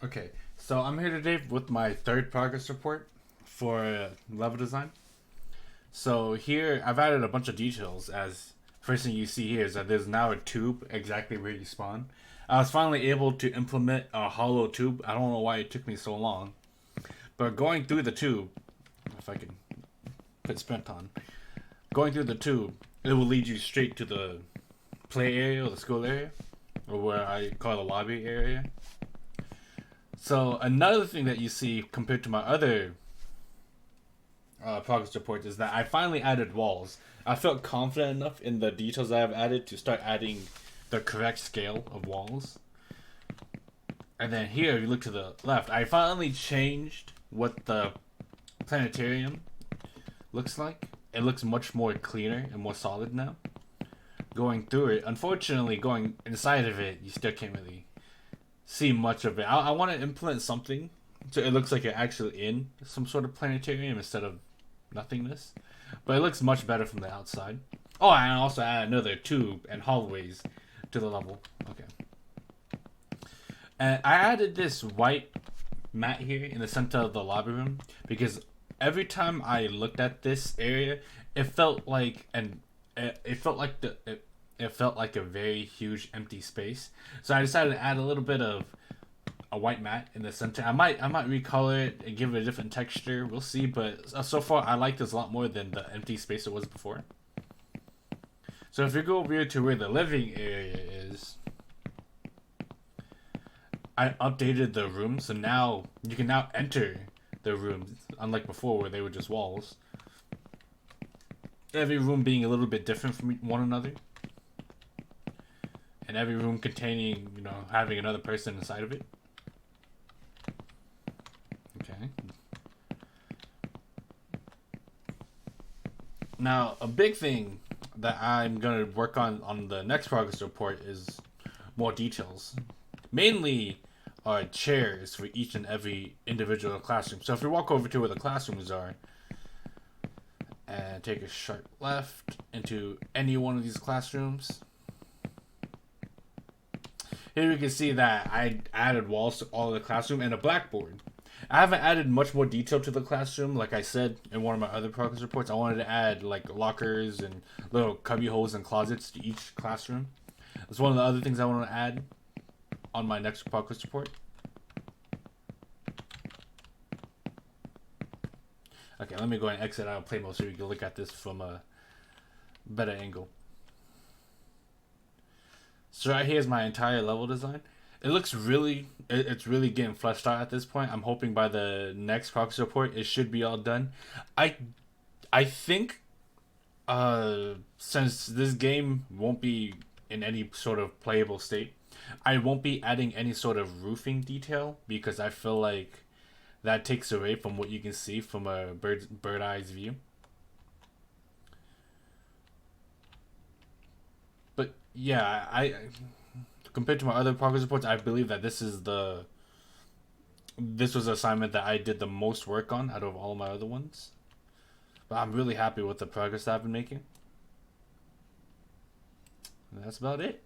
Okay, so I'm here today with my third progress report for level design. So here I've added a bunch of details. As first thing you see here is that there's now a tube exactly where you spawn. I was finally able to implement a hollow tube. I don't know why it took me so long, but going through the tube, if I can put sprint on, going through the tube, it will lead you straight to the play area or the school area, or where I call the lobby area. So another thing that you see compared to my other progress reports is that I finally added walls. I felt confident enough in the details I have added to start adding the correct scale of walls. And then here, if you look to the left, I finally changed what the planetarium looks like. It looks much more cleaner and more solid now. Going through it, unfortunately, going inside of it, you still can't really see much of it. I want to implement something so it looks like you're actually in some sort of planetarium instead of nothingness. But it looks much better from the outside. Oh, and I also add another tube and hallways to the level. Okay. And I added this white mat here in the center of the lobby room because every time I looked at this area, it felt like it felt like a very huge empty space. So I decided to add a little bit of a white mat in the center. I might recolor it and give it a different texture. We'll see, but so far I like this a lot more than the empty space it was before. So if you go over here to where the living area is, I updated the room, so now you can now enter the rooms, unlike before where they were just walls. Every room being a little bit different from one another, and every room containing, having another person inside of it. Okay. Now, a big thing that I'm gonna work on the next progress report is more details. Mainly are chairs for each and every individual classroom. So if you walk over to where the classrooms are and take a sharp left into any one of these classrooms, here you can see that I added walls to all of the classroom and a blackboard. I haven't added much more detail to the classroom. Like I said in one of my other progress reports, I wanted to add like lockers and little cubby holes and closets to each classroom. That's one of the other things I want to add on my next progress report. Okay, let me go and exit out of play mode so you can look at this from a better angle. So right here is my entire level design. It looks it's really getting fleshed out at this point. I'm hoping by the next progress report it should be all done. I think since this game won't be in any sort of playable state, I won't be adding any sort of roofing detail because I feel like that takes away from what you can see from a bird eye's view. But yeah, I compared to my other progress reports, I believe that this was an assignment that I did the most work on out of all my other ones. But I'm really happy with the progress that I've been making. And that's about it.